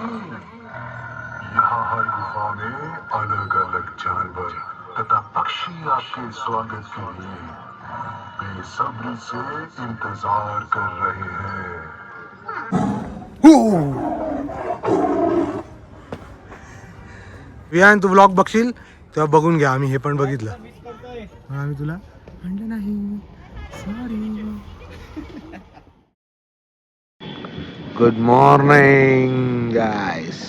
यहाँ हर गुफा में अलग अलग जानवर तथा पक्षी आपके स्वागत के लिए बेसब्री से इंतजार कर रहे हैं। विहान तू ब्लॉग बघशील तेव्हा बघून घ्या. आम्ही हे पण बघितलं. आम्ही तुला म्हणलं नाही. सॉरी. गुड मॉर्निंग गाईस.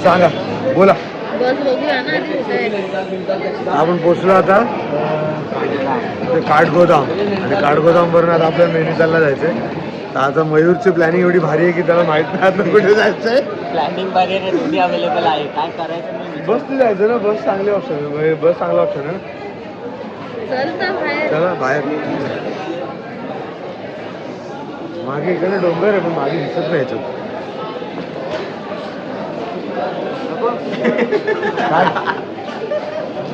सांगा बोला. बस बघूया ना आधी कुठे आहे. आपण पोचलो आता ते काठगोदाम आणि काठगोदाम वरून आता आपल्याला नैनितालला जायचंय. तर आता मयूरची प्लॅनिंग एवढी भारी आहे की त्याला माहित नाही आता कुठे जायचंय. प्लॅनिंग वगैरे दोन्ही अवेलेबल आहे. काय करायचं नाही. बसने जायचं ना. बस चांगली ऑप्शन आहे. बस चांगला ऑप्शन आहे. चल तर बाहेर. चला बाहेर. मागे इकडे डोंगर आहे पण मागे दिसत नाही याच्यात.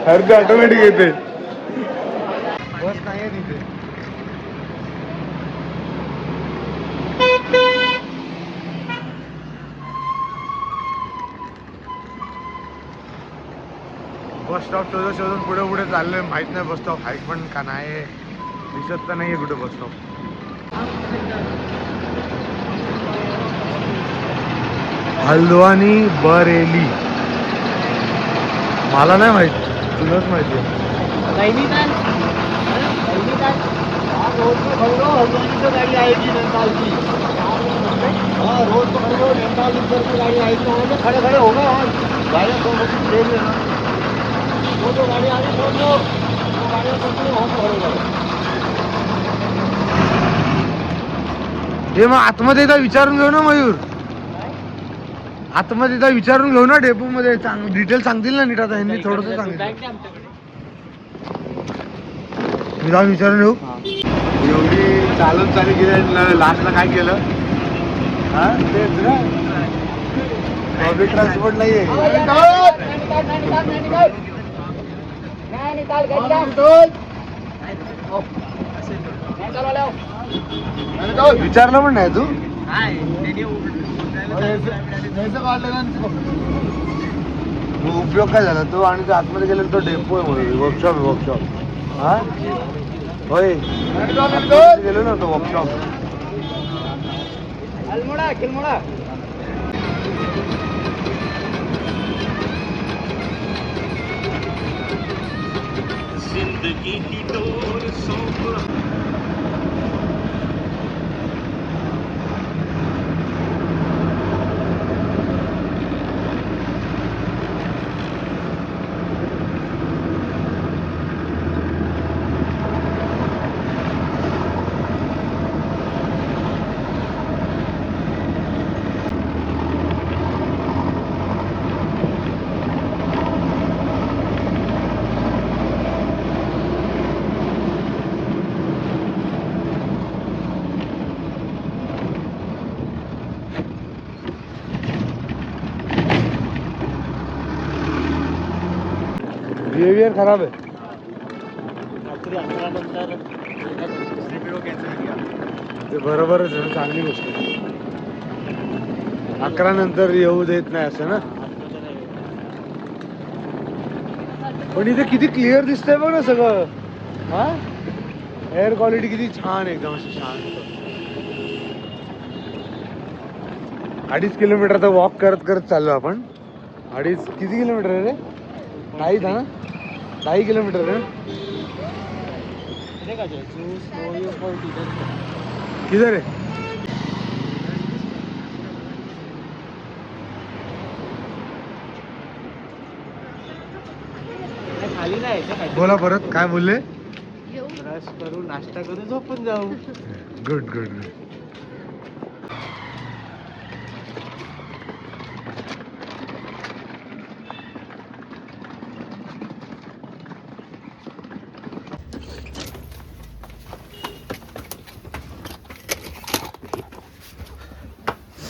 हर ऑटोमॅटिक येते. बस नाही आहे तिथे. बस स्टॉप शोधून शोधून पुढे पुढे चाललोय. माहित नाही बस स्टॉप आहे पण का नाही. दिसत तर नाहीये कुठे बस स्टॉप. हल्द्वानी बरेली. मला नाही माहित. तुलाच माहिती आहे. नैनिताल नैनिताल रोज पकड़ो. हल्द्वानी से गाड़ी आएगी नैनीताल की. हाँ रोज पकड़ो. नैनीताल की गाड़ी आएगी. वहाँ पे खड़े खड़े हो गए. और गाड़ियाँ दो ट्रेन में वो जो गाड़ी आ रही है वो गाड़ियाँ पकड़ो. वहाँ पकड़ो जाओ. हे मग आतमध्ये एकदा विचारून घेऊ ना मयूर. आतमध्ये एकदा विचारून घेऊ ना डेपो मध्ये. डिटेल सांगतील ना नीट. आता यांनी थोडस सांगितलं. मी जाऊन विचारून येऊ. एवढी चालत चालू गेली. लास्टला काय केलं. हा तेच ना. पब्लिक ट्रान्सपोर्ट नाहीये. विचारलं पण नाही तू. उपयोग काय झाला तो. आणि तो आतमध्ये गेला तो डेपो आहे म्हणून. Workshop workshop. हा होय गेलो ना तो वर्कशॉप. जिंदगी की डोर सौंप बिहेवियर खराब आहे. रात्री 11 नंतर ते बरोबरच आहे. चांगली गोष्ट आहे. 11 नंतर येऊ देत नाही असं ना. पण इथे किती क्लिअर दिसतंय बघ ना सगळं. हा एअर क्वालिटी किती छान. एकदम अशी शांत. 2.5 किलोमीटर तर वॉक करत करत चाललो आपण. 2.5 किती किलोमीटर आहे रे. 2.5 ना. 2.5 किलोमीटर आहे. किधर आहे. खाली नाही. बोला परत काय बोलले. ब्रश करू नाश्ता करू झोपून जाऊ. Good good good.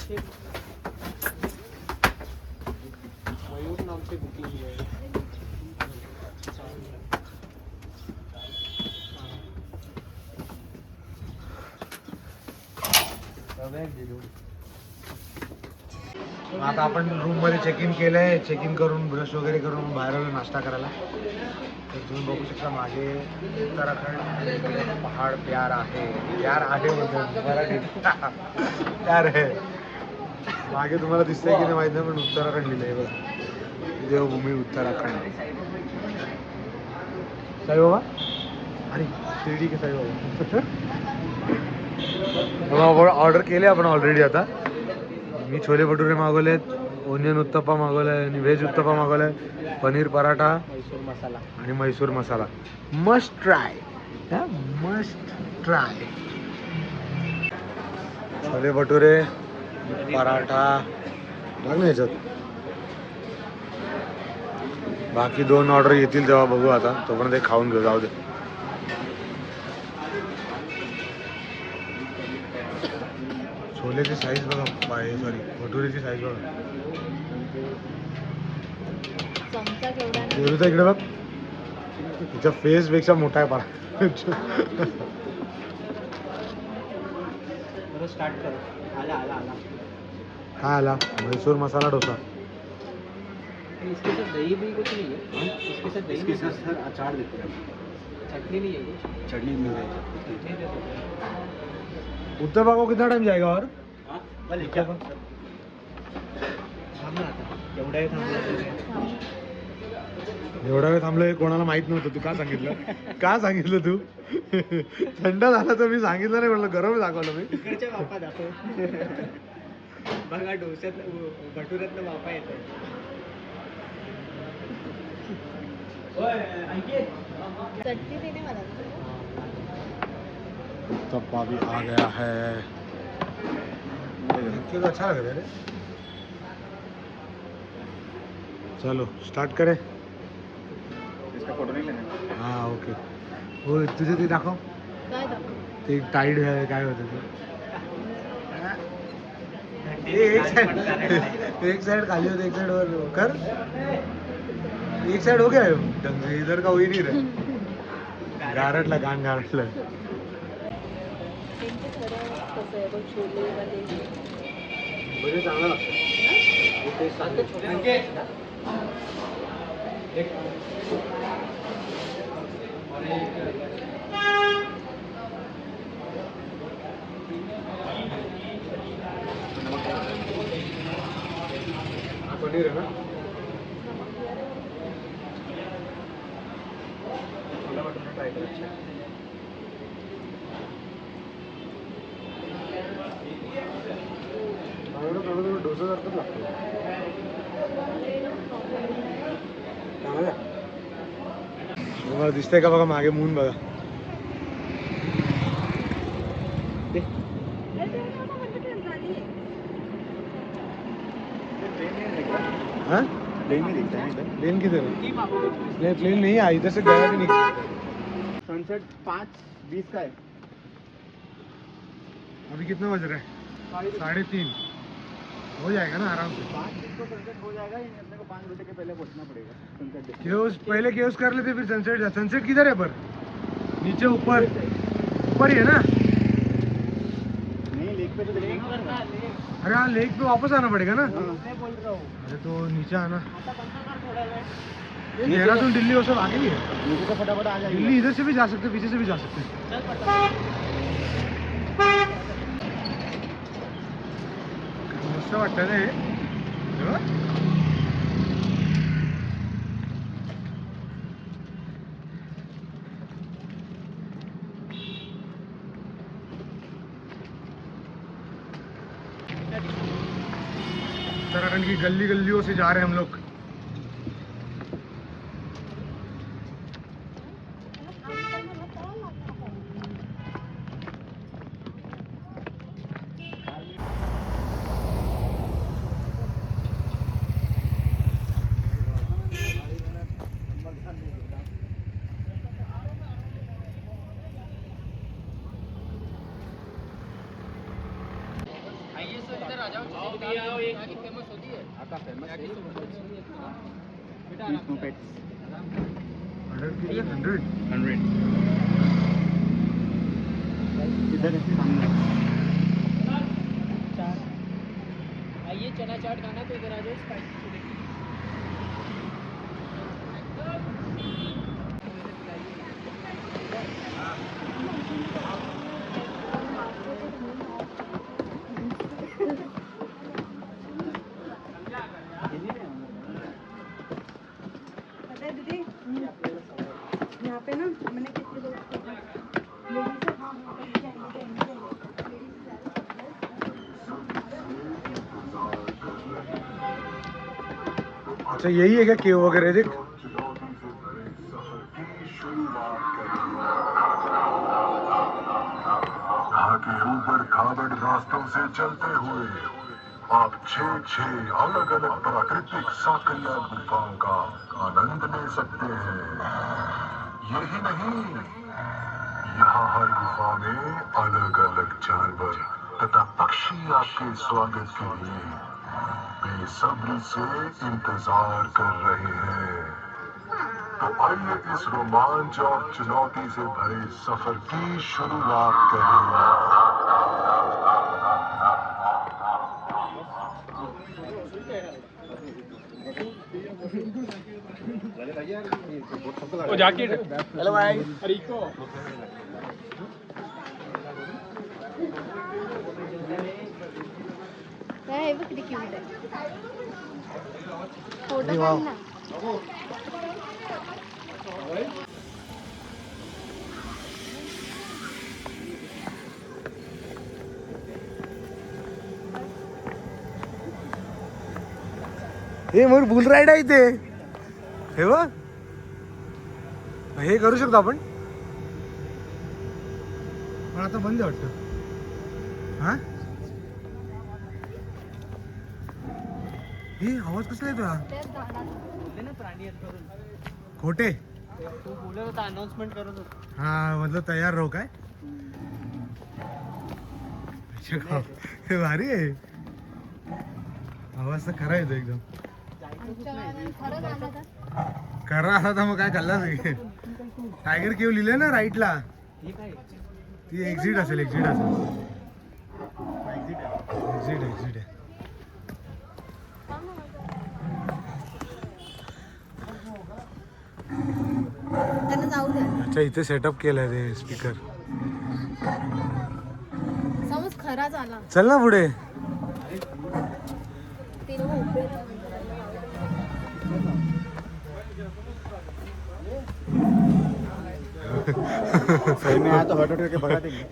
मयूर नाम से बुकिंग है. आता आपण रूम मध्ये चेक इन केलंय. चेक इन करून ब्रश वगैरे करून बाहेर आलो नाश्ता करायला. तर तुम्ही बघू शकता मागे उत्तराखंड पहाड प्यार आहे. प्यार आहे म्हणतो मराठीत. प्यार आहे. मागे तुम्हाला दिसतंय की नाही माहित नाही पण उत्तराखंड लिहिलंय बघ. देवभूमी उत्तराखंड. साईबाबा अरे शिर्डी के साईबाबा. ऑर्डर केले आपण ऑलरेडी. आता मी छोले भटुरे मागवलेत, ओनियन उत्तप्पा मागवलाय आणि व्हेज उत्तप्पा मागवलाय, पनीर पराठा मैसूर मसाला. आणि Mysore masala. Must try, must try. Chole bhature, paratha टाक ना याच्यात. बाकी 2 ऑर्डर येतील तेव्हा बघू. आता तोपर्यंत ते खाऊन घेऊ. जाऊ दे. छोलेची साईज बघा. सॉरी भटुरेची साईज बघा. चमचा केवढा आहे? देवरूचा इकडे बघ. तिच्या फेस पेक्षा मोठा आहे पारा. बरं स्टार्ट करो. आला आला आला. काय आला? मैसूर मसाला डोसा. इसके साथ दही भी कुछ नहीं है. इसके साथ दही. इसके साथ सर अचार देते हैं. चटनी नहीं है कुछ. चटनी मिल जाएगी. नहीं दे सकते. उत्तपा को कितना टाइम जाएगा और? भले क्या थांब ना आता. एवढा आहे थांबला. एवढा वेळ थांबलो हे कोणाला माहित नव्हतं. तू का सांगितलं? का सांगितलं तू? थंड झाला तर मी सांगितलं नाही म्हटलं. गरम दाखवलं मी. इकडच्या वाफा दाखव. बघा डोस्यात भटुऱ्यातनं वाफा येत. चटणी देणे मला. उत्तपा भी आ गया है. तो अच्छा लग रहा है रे. चलो स्टार्ट करें. इसका फोटो नहीं लेना. हाँ ओके. हो तुझे ते दाखव. काय दाखव? ते टाईड आहे काय होतं ते. एक साइड खाली होते एक साइड वर कर. एक साइड हो गया ढंग से. इधर का हो ही नहीं रहा. गारटला कान गारटलं. त्यांचे खरं कसं आहे बघ छोलेमध्ये. म्हणजे चांगलं लागतं. पनीर है ना. छोला भटूरा ट्राय कर. अच्छा डोसा सारखंच लागतो. चांगलं आहे. तुम्हाला दिसतंय का बघा मागे मून बघा. हाँ प्लेन नहीं दिखता है इधर. प्लेन किधर है? प्लेन नहीं है. इधर से गया भी नहीं. सनसेट 5:20 का है. अभी कितना बज रहा है? 3:30. हो जाएगा ना आराम से. 5:20 को सनसेट हो जाएगा. ये अपने को 5 बजे के पहले पहुंचना पड़ेगा सनसेट. क्योस पहले क्योस कर लेते फिर सनसेट. सनसेट किधर है पर? नीचे ऊपर. ऊपर ही है ना. नहीं लेक पे तो देखना. अरे हाँ लेक पे वापस आना पड़ेगा ना. मैं बोल रहा हूँ. अरे तो नीचे आना. आता बंद कर थोड़ा वेळ. ये देहरादून दिल्ली वो सब आगे ही है. नीचे तो फटाफट आ जाएगी. दिल्ली इधर से भी जा सकते पीछे से भी जा सकते. चल पटकन. मस्त वाटतं ना हे. उत्तराखंड की गली गलियों से जा रहे हैं हम लोग. आइए सर इधर आता फेमस है 20 रुपये 100 100 इधर है सामने आइए चना चाट खाना तो इधर आ जाओ स्पाइसी पता है दीदी यहाँ पे ना मैंने कितने लोग लेडीज हाँ अच्छा यही है क्या केव वगैरह देख यहाँ के ऊपर खाबड़ रास्तों से चलते हुए आप 6 अलग अलग प्राकृतिक साकरिया गुफाओं का आनंद ले सकते हैं। यही नहीं, यहाँ हर गुफा में अलग अलग जानवर तथा पक्षी आपके स्वागत के लिए बेसब्री से इंतजार कर रहे हैं। तो आइए इस रोमांच और चुनौती से भरे सफर की शुरुआत करें। वो जैकेट हेलो भाई रिको काय आहे बघ किती क्यूट आहे फोटो काढ ना हे मोर बुल राईड आहे इथे हे बघ हे करू शकतो आपण पण आता बंद आहे वाटतं हा हे आवाज कसला येतो हा त्याच झाडात बोलले ना प्राणी आहेत करून खोटे तो बोलत होता अनाउन्समेंट करत होता हा मतलब तयार राहू काय अच्छा, हे भारी आहे आवाज तर खरा येतो एकदम आमच्या गावाला खरंच आला का करा आला तर मग काय खाल्ला टायगर केव लिहिलंय ना राईटला हे काय ती एक्झिट असेल एक्झिट आहे त्यांना जाऊ द्या अच्छा इथे सेटअप केलंय ते स्पीकर समज खराच आला चल ना पुढे ते लोक उभे आहेत. सही में आया तो हट के भगा देंगे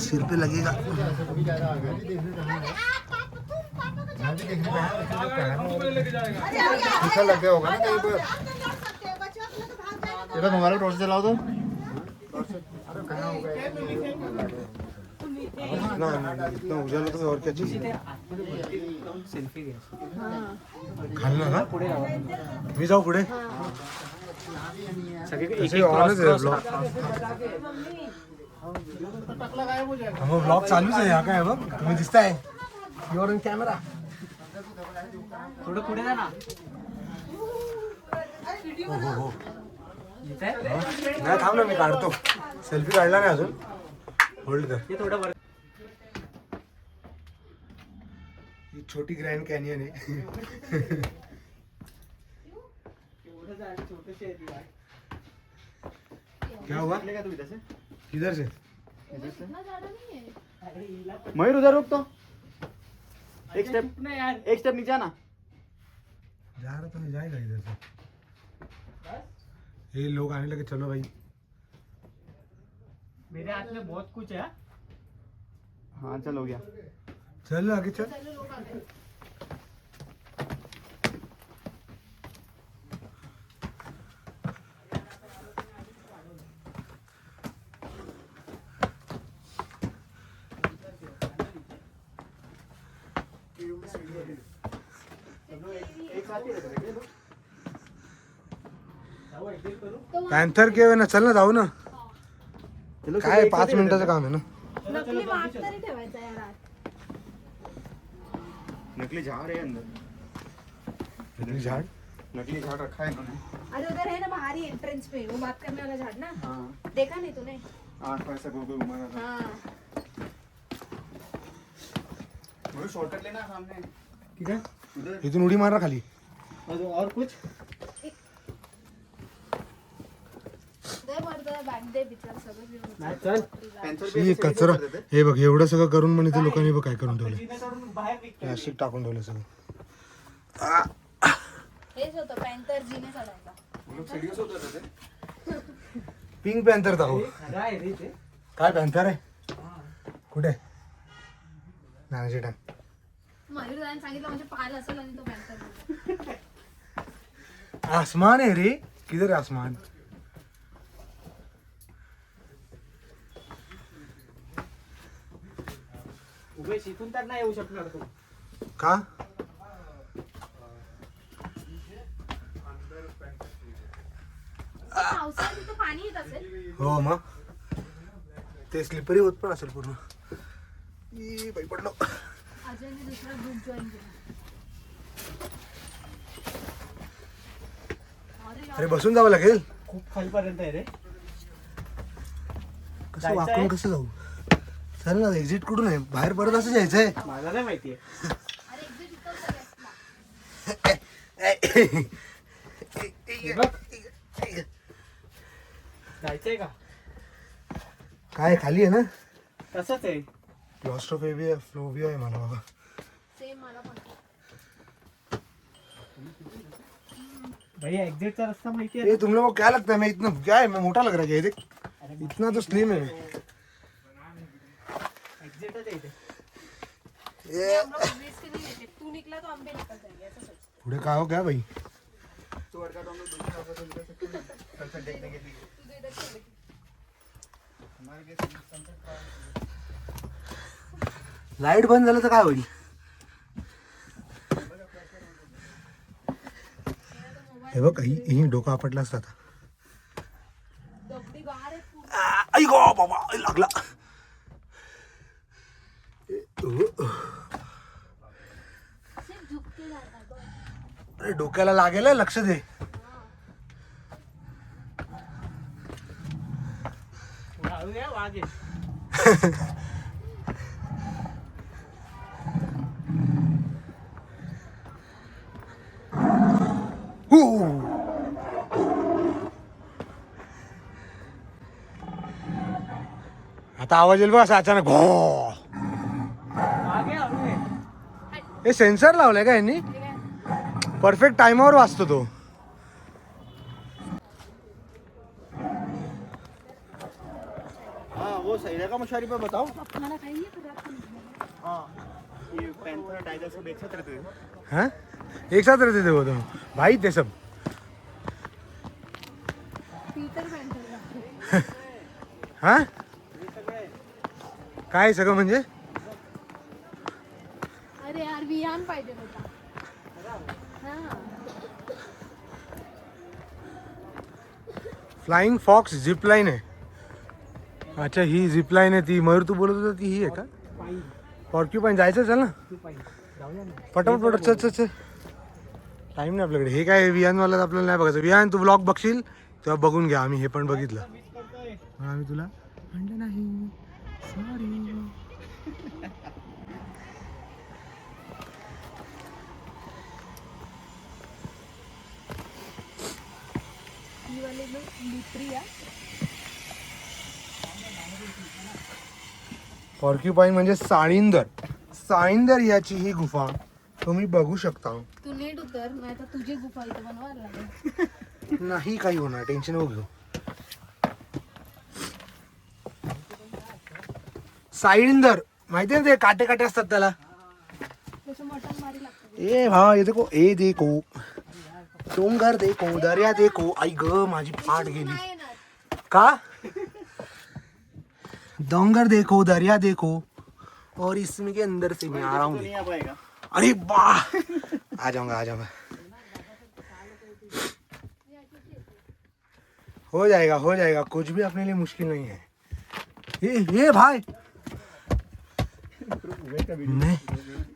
सिर पे लगेगा शीशा लग गया होगा ना कहीं पर तेरा तुम्हारा टॉर्च जलाओ तो इतना उजाला तो और क्या चाहिए सेल्फी घ्या खाल्लं ना मी जाऊ पुढे सगळे तसे ऑनच आहे ब्लॉग मग ब्लॉग चालूच आहे हा काय बघ तुम्ही दिसताय युअर ऑन कॅमेरा थोडं पुढे जा ना हो हो हो नाही थांब ना मी काढतो सेल्फी काढला नाही अजून होल्ड कर ते थोडं वर ही छोटी ग्रँड कॅनियन आहे एवढं जायला छोटंशी आहे ती वाट. क्या हुआ निकलेगा तू इधर से किधर से इतना झाडं नाहीये. मयूर उधर रुक तो एक स्टेप चुप ना यार एक स्टेप नीचे आना जा रहा तो मैं जाएगा इधर से ये लोग आने लगे चलो भाई मेरे हाथ में बहुत कुछ है हाँ चल हो गया चल आगे चल चलो लोक आले. एक साथ ही रहते थे पॅन्थर केव्हा ना, चल ना जाऊ ना. काय 5 मिनिटाचं काम आहे ना. नकली वाघ तरी ठेवायचा यार आत. नकली झाड़ है अंदर, झाड नकली झाड़ रखा है इन्होंने. अरे उधर है ना बाहरी एंट्रेंस पे वो बात करने वाला झाड़ ना, हाँ देखा नहीं तूने? आठ पैसा गोल गोल घुमा रहा हाँ था. शॉर्टकट लेना सामने ठीक आहे. उधर. इथून उडी मारा खाली. और कुछ दे भरतो बॅग दे बिचार सगळं घेऊन. नाही चल. पेन्सिल ही कचरा. हे बघ एवढं सगळं करून पण इथे लोकांनी बघ काय करून ठेवलं. प्लास्टिक टाकून ठेवलं सगळं. हेच होतं पॅन्थर जीने चढायचा. सीरियस होता था. पिंक पॅन्थर दाखव. काय पॅन्थर आहे कुठे? नानाजी टाइम. मयूर दादाने सांगितलं म्हणजे पाल असेल आणि तो पॅन्थर. आसमान है रे. किधर है आसमान? उभे शिकून तर नाही येऊ शकणार तू. का? पावसाळ्यात तिथं पाणी येत असेल. हो मग ते स्लिपरी होत पण असेल पूर्ण. ई बाई पडलो. अजयने दुसरा ग्रुप जॉईन केला. अरे बसून जावं लागेल. खूप खालीपर्यंत आहे रे. कसं वाकून कसं जाऊ? चल ना, एक्झिट कुठून आहे? बाहेर परत असं जायचंय. मला नाही माहिती. अरे एक्झिट इथं सगळ्यात. जायचंय का? काय खाली आहे ना? तसंच आहे. क्लॉस्ट्रोफोबिया फ्लोबिया आहे मला बाबा. सेम मला पण. भैया एग्जिटचा रस्ता माहिती आहे. ये तुम लोगों को क्या लगता है मैं इतना क्या है, मैं मोटा लग रहा है? ये देख इतना तो स्लिम है. एग्जिटच आहे इथे. ये हम लोग बिजनेस के लिए लेते. तू निकला तो हम भी निकल जाएंगे ऐसा सोच. पुढे काय हो क्या भाई? तो अड़का तो हम लोग दूसरी रास्ते से निकल सकते हैं सनसेट देखने के लिए. तुझे इधर चल. हमारे के सनसेट का लाईट बंद झालं तर काय होईल? हे बघ ही डोकं आपटला असता आता. दगडी गार आहे खूप. आई गो बाबा लागला. सिर्फ झुकते जाता बघ. अरे डोक्याला लागेल, लक्ष दे. आगे. आता आवाज येईल बघ असा अचानक घो. आगे आगे. हे सेन्सर लावलंय का यांनी? ठीक आहे. परफेक्ट टाइमावर वाचतो तो. हाँ वो सही रहेगा. मुशारी पे बताओ. मला काही नाही करत. हाँ ये पैंथर टाइगर सब एक साथ रहते हैं. हाँ एक साथ रहते थे वो दोनों भाई थे सब. Peter panther. हा काय सगळं म्हणजे? अरे यार विहान पाहिजे होता. हा फ्लाइंग फॉक्स झिप लाईन आहे. अच्छा ही झिप लाईन आहे ती. मयूर तू बोलत होता ती ही आहे का? पॉर्क्युपाईन. जायचं चल ना पटापट चल चल चल. टाइम नाही आपल्याकडे. हे काय विहानवाला आपल्याला नाही बघायचं. विहान तू ब्लॉग बघशील तेव्हा बघून घ्या. आम्ही हे पण बघितलं पण आम्ही तुला म्हणलं नाही. सॉरी. ही वाली लोक लिपरी आहे. पॉर्क्युपाईन म्हणजे साळींदर. साळींदर याची ही गुफा तुम्ही बघू शकता. तू नीट उतर नाही तर तुझी गुफा इथं बनवायला लागेल. नाही काही होणार, टेन्शन नको घेऊ. साळींदर माहिती ना ते काटे काटे असतात त्याला. त्याचं मटण भारी लागतं. ए भाई ये देखो, ए देखो डोंगर देखो, दर्या देखो. आई ग माझी पाठ गेली. नाही येणार. का? डोंगर देखो, दरिया देखो और इसमें के अंदर से मैं आ रहा हूँ. नहीं आ पाएगा. अरे वाह आ जाऊंगा आ जाऊंगा. हो जाएगा कुछ भी अपने लिए मुश्किल नहीं है। ये भाई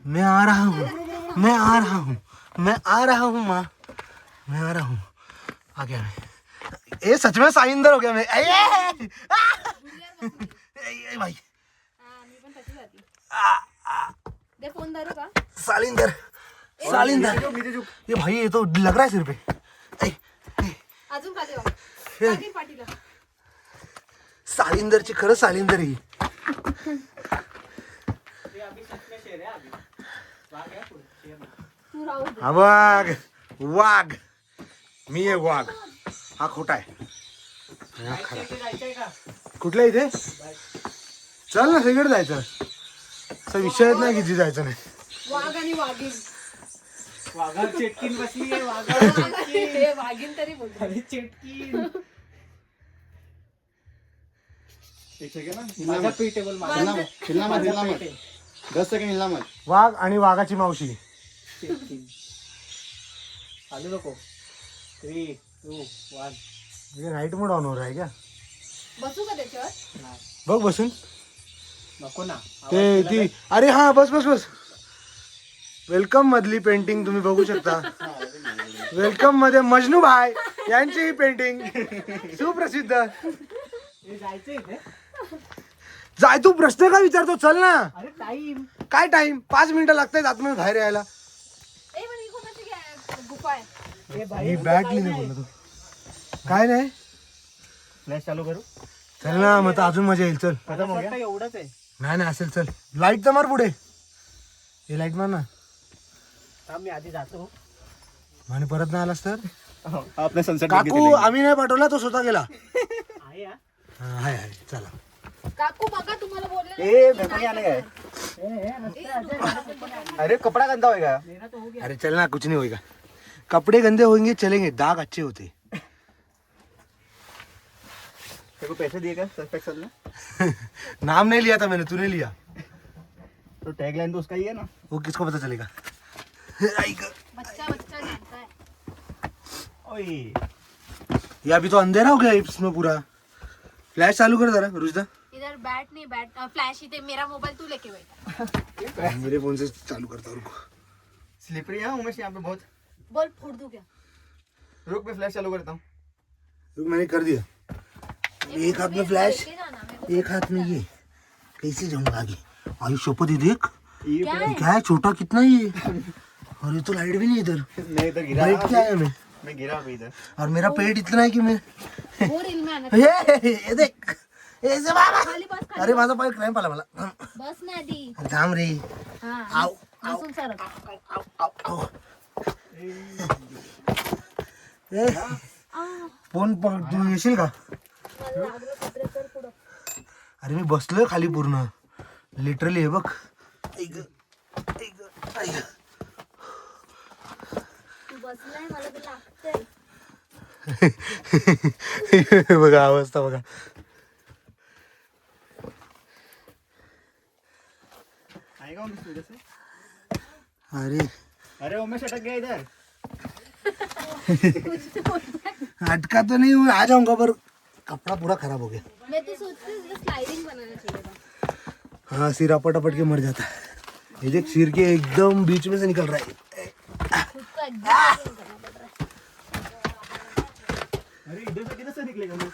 मैं आ रहा हूँ माँ, मैं आ रहा हूँ। आ गया मैं। ये सच में साइंदर हो गया मैं। भाई मी पण तशी जाती दे फोन धरू का सालिंदर ये भाई ये तो लग रहा है सिर पे। अजून का देवा पाटील पाटील सालिंदरची खरं सालिंदर ही। तू राहू दे हा वाघ मी आहे वाघ, हा खोटा आहे। हा खरा। कुठल्या इथे चल ना सगळीकडे जायचं, असा विषयच नाही किती जायचं नाही। वाघ आणि वाघीण वाघावर चेटकीन बसली आहे, हे वाघीण तरी बोलतो वाघावर चेटकीन. एक सेकंड ना, माझा पीठ आहे बोल, माझा पीठ आहे. 10 सेकंड हिलना मत. वाघ आणि वाघाची मावशी। चेटकीन चालू नको. 3 2 1 ये नाईट मोड ऑन हो रहा है क्या? बसू का त्याच्यावर नाही बघ बसून नको ना. ते ती अरे हा बस वेलकम मधली पेंटिंग तुम्ही बघू शकता। वेलकम मध्ये मजनू भाई यांची ही पेंटिंग सुप्रसिद्ध। हे जायचं इथे. जाय तू प्रश्न का विचारतो, चल ना। अरे टाइम काय टाइम 5 मिनिटं लागतायत आतमध्ये बाहेर यायला। ए पण ही कोणाची गुफा आहे हे मी बॅटली नाही बोललो तू काय नाही। फ्लॅश चालू करू. चल ना मग तर अजून मजा येईल। चल खतम हो गया. एवढंच आहे. नाही असेल चल। लाईट तर मार पुढे, हे लाईट मार ना। थांब मी आधी जातो. आणि परत नाही आलास तर आपने सनसेट काकू आम्ही नाही पाठवला, तो स्वतः गेला। आहे हा. हाय चला। काकू बघा तुम्हाला बोलले ए मेरे को नहीं आने का है. अरे कपड़ा गंदा होएगा. अरे चल ना, कुछ नहीं होएगा। कपड़े गंदे होंगे चलेंगे, दाग अच्छे होते। तेरे को पैसे दिए क्या सर्फ एक्सेल ने? नाम नहीं लिया था मैंने, तूने लिया। तो टैगलाइन तो उसका ही है ना. वो किसको पता चलेगा। बच्चा जानता है ओए ये अभी तो अंधेरा हो गया इसमें पूरा। फ्लैश चालू कर जरा रुजदा। इधर बैट नहीं बैट फ्लैश ही थे, मेरा मोबाइल तू लेके बैठा। मेरे फोन से चालू करता हूँ, रुको। स्लिपरी है उमेश यहाँ पे बहुत. बोल फोड़ दूं क्या रुक मैं फ्लैश चालू करता हूँ. रुक मैंने कर दिया। एक हाथ में फ्लैश, लेके जाना मेरे को। एक हाथ में ये। कैसे जाऊंगा आगे। आई शपथ ये देख, ये क्या ये है क्या है, छोटा कितना ही है। और ये तो लाइट भी नहीं इधर। मैं इधर गिरा. लाइट क्या है मैं, मैं गिरा अभी इधर. और मेरा पेट इतना है कि मैं वो रील में आना ये देख ऐसे बाबा। खाली बस खाली अरे माझा पाय क्रॅम्प आला मला। बस ना आधी थांब रे। हाँ आऊ बसून सरक आऊ। ए फोन तू येशील का? मला लागलं कपडे कर पुढं अरे मी बसलोय खाली पूर्ण लिटरली, हे बघ। ऐक तू बसलाय मला तर लागतंय बघा अवस्था बघा। आएगा उमेश मेरे से. अरे अरे उमेश अटक गया इधर. अटका तो नहीं हूँ, आ जाऊंगा पर कपड़ा पूरा खराब हो गया। मैं तो सोचती हूँ स्लाइडिंग बनाना चाहिए था। हाँ सिर अपट के मर जाता है। ये देख सिर के एकदम बीच में से निकल रहा है। खुद को एडजस्ट करना पड़ रहा है। अरे इधर से किधर से निकलेगा उमेश.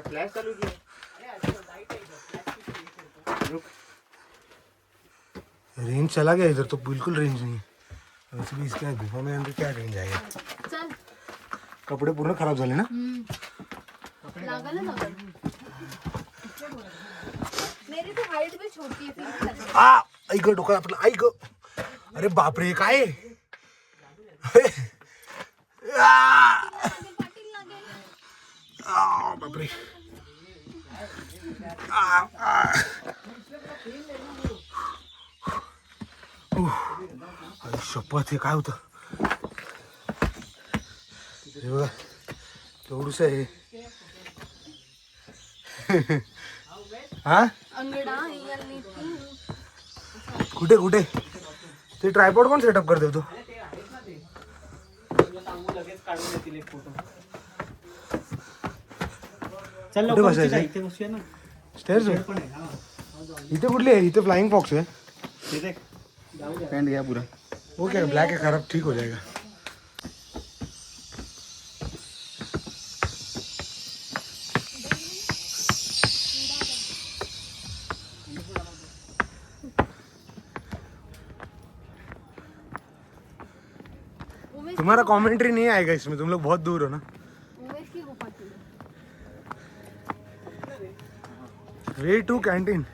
फ्लैश चालू किया. रुक. रेंज चला गया इधर तो, बिल्कुल रेंज नहीं है। वैसे भी इसके गुफा में अंदर क्या रेंज आएगा। चल कपड़े पूर्ण खराब झाले ना। लागल ना लागल मेरी तो हाइट भी छोटी है फिर भी लगेगा। आ ऐक डोका आपलं, ऐक। अरे बापरे काय आहे? पाटील लागेल बापरे। शपथ हे काय होतं, हे बघा एवढूस आहे। हा अंगडा हिंगल नीती कुठे कुठे ते ट्रायपॉड कोण सेटअप करते तू? येतील एक फोटो. चल कुठे लवकर बसायचं? इथे बसूया ना. स्टेअर्स Chair पण आहे. हा. इथे कुठली आहे? इथे फ्लाइंग फॉक्स है. हे देख. पॅन्ट घ्या पुरा. वो क्या ब्लैक है, खराब ठीक हो जाएगा. उमेश तुम्हारा कमेंट्री नहीं आएगा इसमें, तुम लोग बहुत दूर हो ना. उमेश की गुफा थी. वे टू कॅन्टीन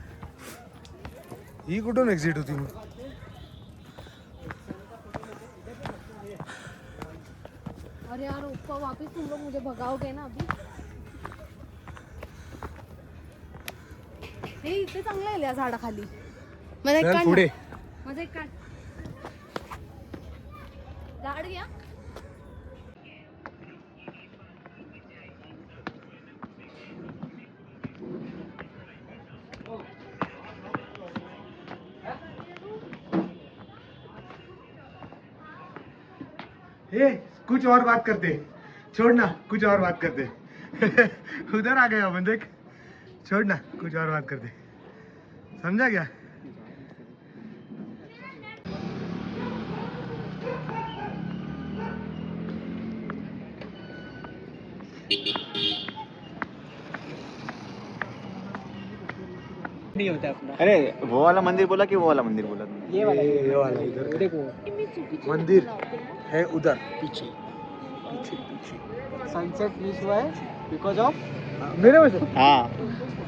ही कुठून एक्झिट होती मग? अरे यार ऊपर वापस तुम लोग मुझे भगाओगे ना अभी. हे इथे चांगलं आहे या झाडाखाली. मला एक चल काढ पुढे. ना. माझं एक काढ. झाड घ्या. ए, कुछ और बात करते. छोड़ ना, कुछ और बात करते. उधर आ गया अपन देख. छोड़ ना, कुछ और बात करते. समझा क्या? नहीं होता अपना. अरे वो वाला मंदिर बोला कि वो वाला मंदिर बोला तुमने? ये वाला ये वाला इधर देखो. मी चुकीची मंदिर लावते ना. है उधर पीछे. सनसेट मिस हुआ है बिकॉज ऑफ मेरे वजह से हाँ.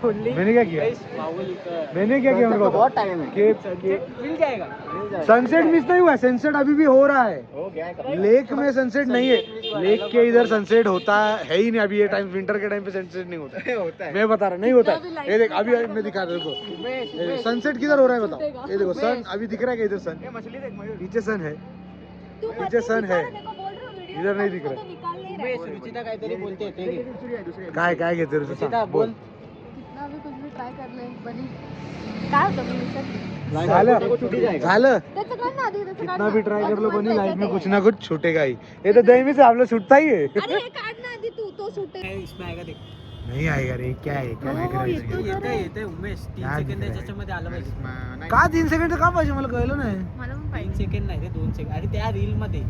मैंने क्या किया? बाहुबली का. मैंने क्या किया मेरे को बहुत टाइम है. मिल जाएगा. सनसेट मिस नहीं हुआ, सनसेट अभी भी हो रहा है. हो गया है. लेक में सनसेट नहीं है. लेक के इधर सनसेट होता है ही नहीं. अभी ये टाइम विंटर के टाइम पे सनसेट नहीं होता है. होता है. मैं बता रहा नहीं होता अभी है. light ये देख नहीं अभी मैं दिखा रहा हूँ देखो. सनसेट किधर हो रहा है बताओ. ये देखो सन अभी दिख रहा है क्या इधर सन? ये मछली देख मयूर. नीचे सन है. तू नीचे मत सन है. निकाल, देखो बोल रहा हूँ, वीडियो इधर नहीं में दिख रहा. तो निकाल नहीं रहा है. सुचिता काहीतरी बोलते ते घे. काय काय घेते रे तू सुचिता सांग. बोल. कितना भी कुछ भी ट्राय कर ले बनी. काय होतं मी विसरली. झालं झालं. त्याचं काढ ना आधी, त्याचं काढ कितना ना. भी ट्राई कर लो अजून बनी, पण लाइफ में त्याच्यात कुछ ना कुछ छूटेगा ही. ये तो दही में से आपला छूटता ही है. आहे. अरे हे काढ ना आधी तू, तो सुटे. इसमें आएगा देख. नहीं आएगा रे. क्या है क्या नाही करायचं. येते येते उमेश 3 काय सेकंद दिसतंय? त्याच्यामध्ये आलं पाहिजे. का 3 सेकंड का पाहिजे मला कळलं नाही. मला पण 3 पाहिजे. सेकंड नाही ते 2 सेकंड. अरे त्या रील मध्ये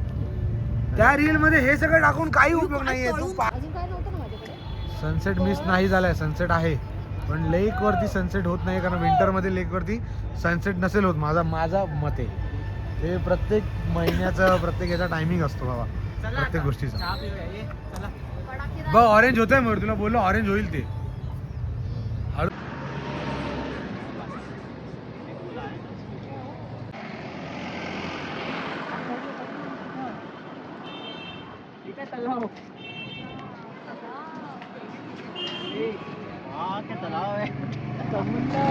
त्या रील मध्ये हे सगळं टाकून काही उपयोग नाहीये. तू अजून काय नव्हतं ना माझ्याकडे. सनसेट मिस नाही झालाय. सनसेट आहे पण लेक वरती सनसेट होत नाही, कारण विंटर मध्ये लेक वरती सनसेट नसेल होत. माझा मत आहे. ते प्रत्येक महिन्याचं प्रत्येक याचा टायमिंग असतो बाबा प्रत्येक गोष्टीचा. चहा पिऊया. ये चला. कडाकेदार. बघ ऑरेंज होत आहे. मग तुला बोललो ऑरेंज होईल ते. ठीक आहे चला. हाँ क्या तालाब है. समुद्र.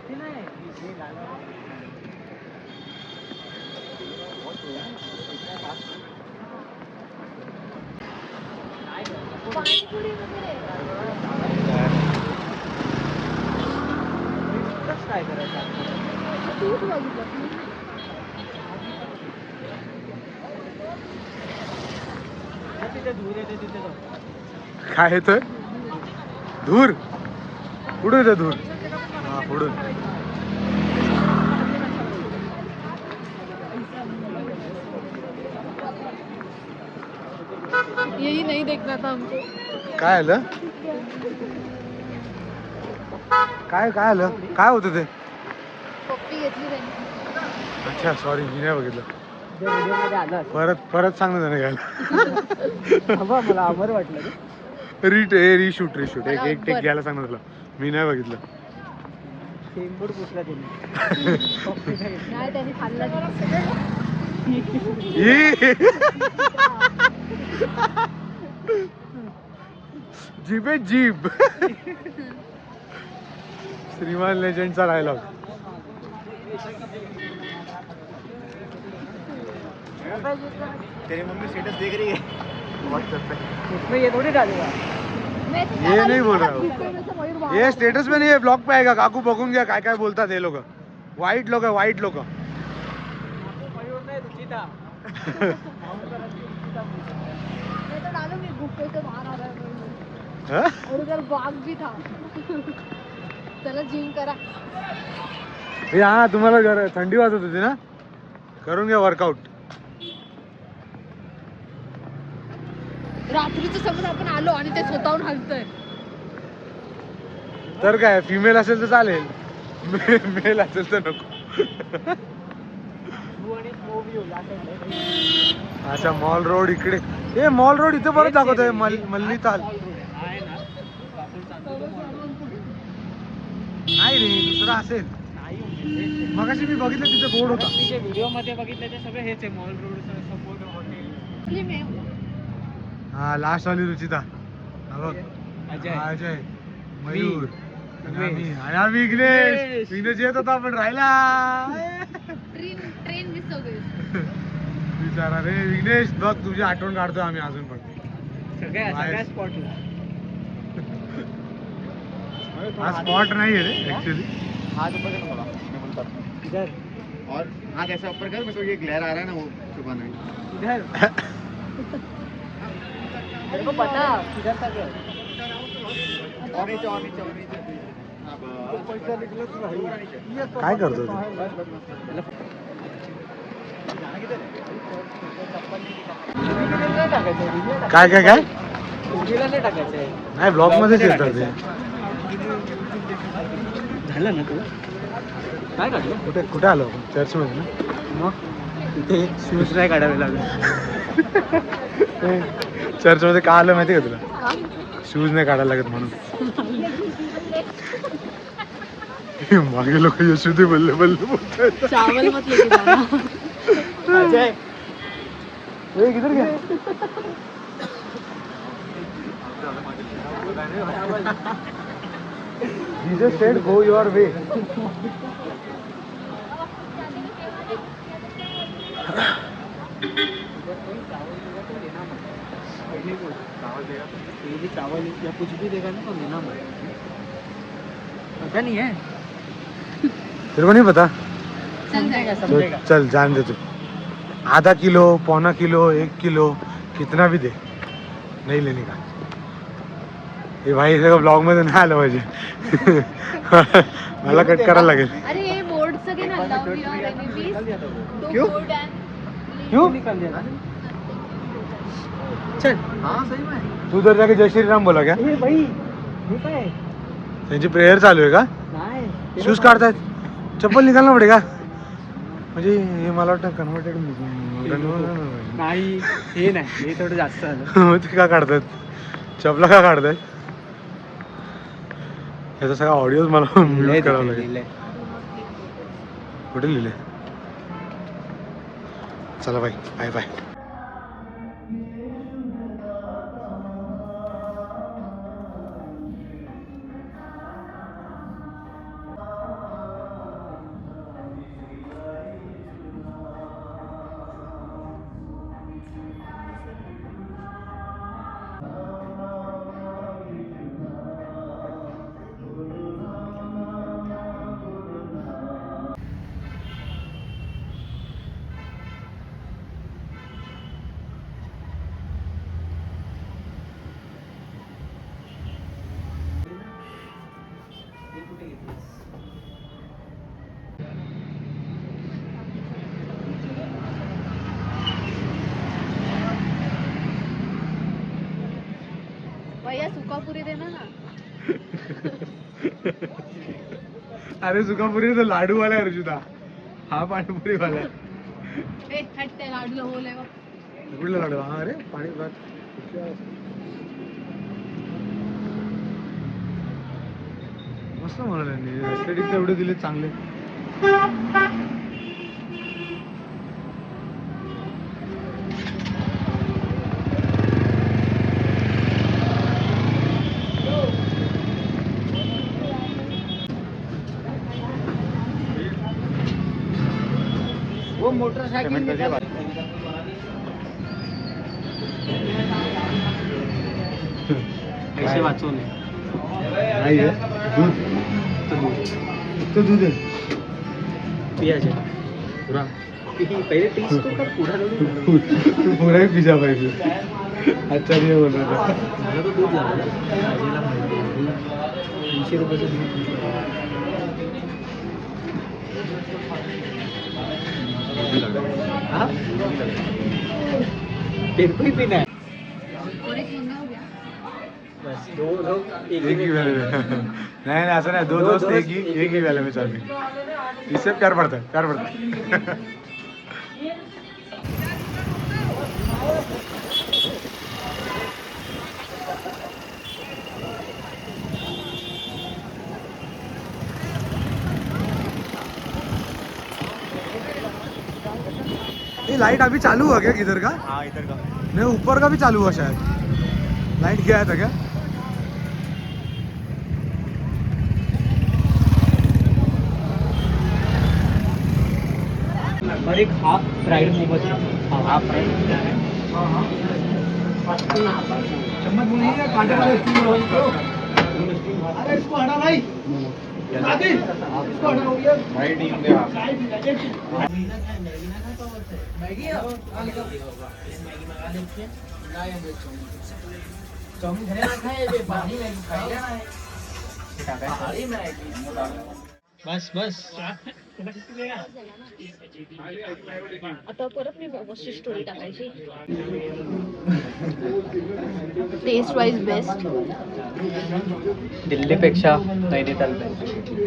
ते नाही. हे झालं. पाणीपुरी वगैरे. इतकंच काय करायचं आपल्याला. तूच बघितलं. तिथे धूर येते तिथे जाऊ. काय येतोय? धूर कुठून येतं धूर? हा पुढून. यही नहीं देखना था हमको. काय आलं? काय काय आलं? काय होतं ते? पप्पी घेतली त्यांनी. अच्छा सॉरी मी नाही बघितलं. व्हिडिओ मध्ये आलं. परत सांग ना त्याने घ्यायला. बाबा मला आभार वाटलं रे. रिशूट एक टेक घ्यायला सांग ना तुला. मी नाही बघितलं. शेंबूड पुसला त्यांनी. नाही त्यांनी खाल्ला. जीप आहे जीप. श्रीमान लेजंडचा डायलॉग. तेरी मम्मी स्टेटस देख रही है व्हाट्सएप पे. उसमें ये थोड़ी डालेगा. ये नहीं बोल रहा हूँ. ये स्टेटस में नहीं है, ब्लॉग पे आएगा. काकू बघून घ्या काय काय बोलतात हे लोक. वाईट लोक आहे वाईट लोक. मयूर नाही रुचिता. मैं तो डालू मैं गुफे से बाहर आ रहा है हा? और उधर बाग भी था चला जिम करा हे हा तुम्हाला थंडी वाजत होती ना, करून घ्या वर्कआउट. रात्रीचं समज आपण आलो आणि ते स्वतःहून हलतंय तर काय, फिमेल असेल तर चालेल, मेल असेल तर नको. अच्छा मॉल रोड इकडे, हे मॉल रोड इथे परत दाखवतोय मल्ली ताल. नाही रे, दुसरा असेल. मगाशी मी बघितलं तिथे बोर्ड होता. जे व्हिडिओ मध्ये बघितलं ते सगळं हेच आहे, मॉल रोड सपोर्ट हॉटेल. हा लास्ट वाली रुचिता, हा बघ, अजय. हा अजय, मयूर आणि आम्ही विघ्नेश. विघ्नेश येत होता पण राहिला. ट्रेन मिस हो गई बिचारा रे विघ्नेश, बघ तुझी आठवण काढतोय आम्ही अजून पण. सगळ्या स्पॉटला. हा स्पॉट नाही आहे रे ऍक्च्युली. हाथ ऊपर कर थोड़ा, मैं बोलता हूँ. इधर और हाथ ऐसा ऊपर कर, मेरे को ये ग्लेयर आ रहा है ना, वो छुपाना है. इधर मेरे को पता किधर तक है. और नीचे, और नीचे, और नीचे. हाँ, बस. काय करतो तू? बस, बस, बस. काय काय काय टू-व्हीलर नाही टाकायचं आहे. नाही, ब्लॉक मध्येच येतात ते. झालं ना तू काय काढलं कुठे कुठे आलो आपण? चर्च मध्ये ना. मग इथे शूज नाही काढावे लागले. चर्च मध्ये का आलं माहिती का तुला? शूज नाही काढायला लागत म्हणून. मागे लोक यशू दे बल्ले बल्ले बोलतायत. चावल मत लेके जाना अजय ए, किधर गया? Jesus said go your way. चावल या कुछ भी देगा ना तो लेना मत. पता नहीं है. तेरे को नहीं पता? समझेगा तो समझेगा. चल जान दे तू. आधा किलो, पौना किलो, 1 किलो, कितना भी दे, नहीं लेने का. हे भाई सगळं ब्लॉग मध्ये नाही आलं पाहिजे. मला कट करायला लागेल. अरे हे बोर्डचं घे ना लव युअर एनिमीज क्यों? गुड अँड क्यों? निकाल दिया ना. चल. हाँ, सही में. तू उधर जाके जय श्री राम बोला क्या? हे भाई हे काय त्यांची प्रेयर चालू आहे का? नाही शूज काढतायत, चप्पल निघालना पडेगा. म्हणजे हे मला वाटतं कन्व्हर्टेड. नाही हे नाही, हे थोडं जास्त झालं. ते का काढतायत? चपला का काढतायत? याचा सगळा ऑडिओ मला म्यूट करावा लागेल. कुठे लिहिले? चला बाय बाय बाय. भैया सुकापुरी देना ना. अरे सुकापुरी तो लाडू वाला है रुजुदा, हा पाणीपुरी वाला है. ए हट त्या लाडूला होल आहे बघ. कुठला लाडू? हा अरे पाणी मस्त म्हणाले त्यांनी. एस्थेटिक एवढे दिले चांगले. वो मोटरसाइकिल पैसे वाचवले. नाही आहे दूध, फक्त दूध आहे. पियाचे पुरा पहले टेस्ट तो कर पूरा नहीं तू पूरा ही पिज्जा भाई फिर अच्छा नहीं बोल रहा था मला तो दूध लागला 300 रुपयाचं दूध हाँ तेरे को ही पीना है और एक महीना हो गया बस दो लोग एक ही वाले में नहीं ऐसा नहीं दो दोस्त एक ही वाले में चाबी इससे प्यार पड़ता है ये लाइट अभी चालू हुआ क्या किधर का? हाँ इधर का नहीं ऊपर का भी चालू हुआ शायद लाइट गया था क्या? और एक half fried momos half fried चम्मच बोलिए कांटे वाले स्टीम रोल को अरे इसको हटा भाई आगे इसको हटा हो गया भाई टीम दे आप मैगी चाउमीन घरे ना खाए ये पानी मैगी खाई लेना है पहाड़ी मैगी बस बस आता परत मी मोमोजची स्टोरी टाकायची टेस्ट वाइज बेस्ट दिल्लीपेक्षा नैनीताल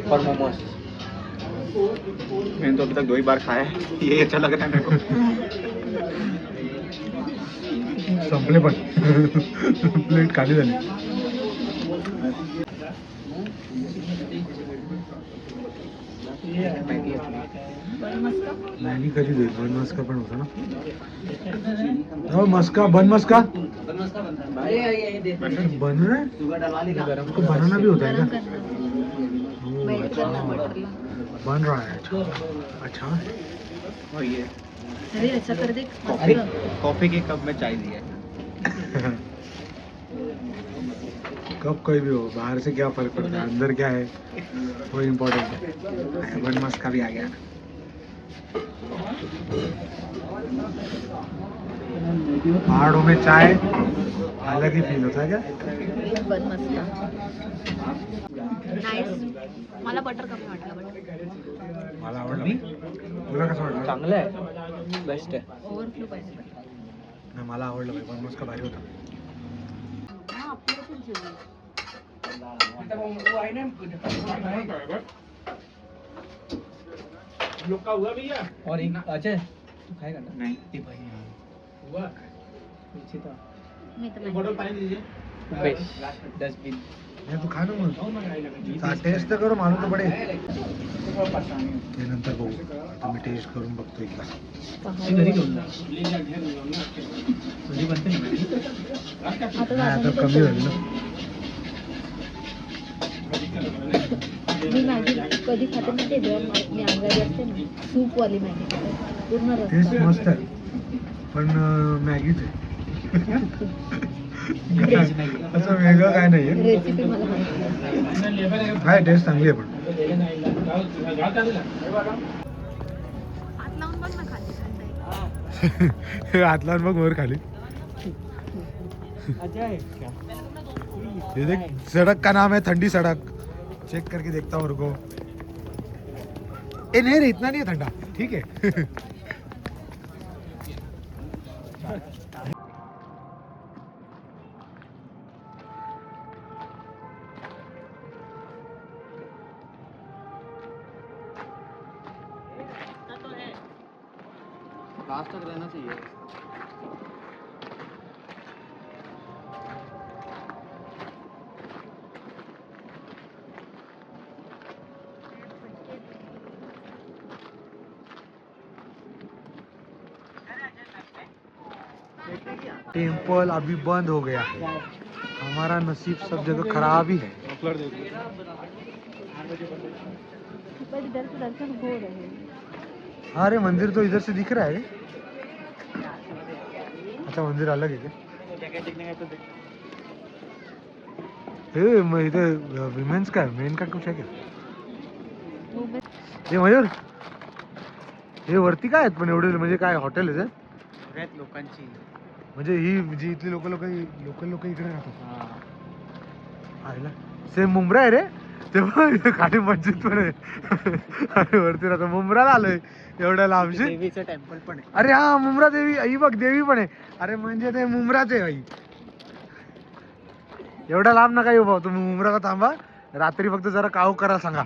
फॉर मोमोज मैंने तो अभी तक 2 ही बार खाया है ये अच्छा लग रहा है मेरे को संपले पण प्लेट खाली झाली मॅगी कधी देईल बन मस्का पण होता ना हो मस्का बन मस्का बन बनाना भी होता है क्या मेल्ट करना बटरला बन रहा है अच्छा और ये अरे ऐसा कर दे कॉफी के कप में चाय दिया कब कोई भी हो बाहर से क्या फर्क पड़ता है अंदर क्या है वो इम्पोर्टेंट है बन मस्का भी आ गया पहाड़ों में चाय अलग ही फील होता है क्या बन मस्का नाईस मला बटर कमी वाटलं बटर मला आवडलं तुला कसं वाटलं चांगलं आहे बेस्ट आहे ओव्हरफ्लो पाहिजे नाही मला आवडलं भाई बन मस्का भारी होता हा आपल्याला जेवण और एक अजय तू खाएगा ना नहीं ये भाई हुआ पीछे था मी तर बेस्ट डस्टबिन नाही तू खा ना मग टेस्ट तर करू मालूम तर पडेल ते नंतर बघू आता मी टेस्ट करून बघतो एकदा घरी घेऊन जा घरी बनते ना नाही आता कमी होईल ना मी मॅगी कधी खाते ना ते जेव्हा मी अंगारी असते ना सूपवाली मॅगी पूर्ण टेस्ट रस्ता मस्त आहे पण मॅगीच आहे असं वेगळं काय नाही आहे रेसिपी मला माहिती काय टेस्ट चांगली आहे पण हात लावून बघ ना खाली हात लावून बघ वर खाली अजय ये देख सड़क का नाम है ठंडी सड़क चेक करके देखता हूँ रुको ए नहीं रे इतना नहीं है ठंडा ठीक है लास्ट तक रहना चाहिए टेम्पल अभी बंद हो गया है हमारा नसीब सब जगह खराब ही है पर इधर से दर्शन हो रहे हैं अरे मंदिर तो इधर से दिख रहा है अच्छा मंदिर अलग है क्या इधर विमेंस का है मेन का कुछ है क्या ये मयूर हे वरती काय आहेत पण एवढे म्हणजे काय हॉटेल आहेत? सगळ्यात लोकांची म्हणजे ही जी इथली लोकल लोक इकडे राहतात. सेम मुंब्रा आहे रे तेव्हा खाली मस्जिद पण आहे आणि वरती राहतो. मुंब्राला आलोय एवढ्या लांबशी. देवीचं टेम्पल पण आहे. अरे हा मुंब्रा देवी आई बघ देवी पण आहे. अरे म्हणजे ते मुंब्राच आहे आई. एवढा लांब नका येऊ भाऊ तुम्ही मुंब्राला थांबा. रात्री फक्त जरा काव करा सांगा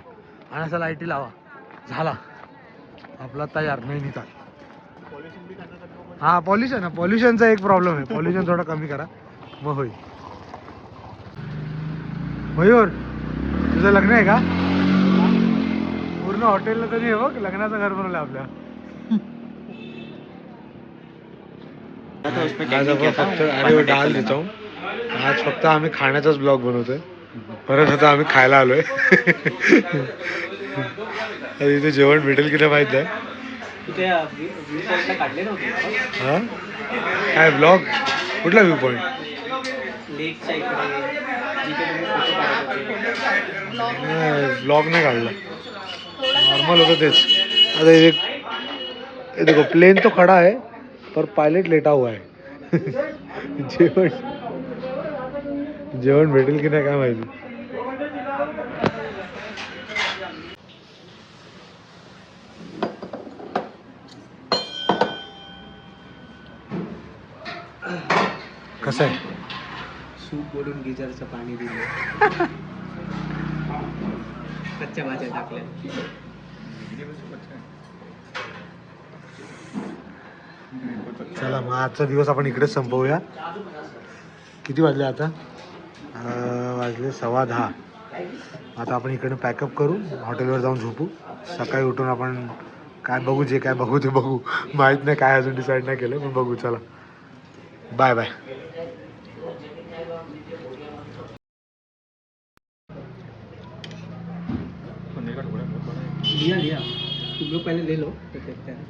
आणि असं लाईटी लावा झाला आपला तयार नैनिताल. हा पॉल्युशन आहे. पॉल्युशनचा एक प्रॉब्लेम आहे. पॉल्युशन थोडं कमी करा मग होईल. मयूर तुझं लग्न आहे का? पूर्ण हॉटेलला तरी हे बघ लग्नाचं घर बनवलं आपल्या. आज आपण फक्त अरे डाल देतो. आज फक्त आम्ही खाण्याचाच ब्लॉग बनवतोय. परत आता आम्ही खायला आलोय. इथे जेवण भेटेल की नाही माहित आहे. हा काय ब्लॉग कुठला व्ह्यू पॉइंट? ब्लॉग नाही काढला नॉर्मल होतं तेच. आता ये देखो प्लेन तो खड़ा है पर पायलट लेटा हुआ है. जेवण भेटेल की नाही काय माहिती. कसं आहे? सूप बोलून गिजरचं पाणी दिलं. कच्च्या भाज्या टाकल्या. चला मग आजचा दिवस आपण इकडेच संपवूया. किती वाजले आता? वाजले 10:15. आता आपण इकडनं पॅकअप करू हॉटेलवर जाऊन झोपू. सकाळी उठून आपण काय बघू जे काय बघू ते बघू. माहीत नाही काय अजून डिसाईड नाही केलं पण बघू. चला बाय बाय. लिया तुम लोग पहले ले लो तो देखते हैं.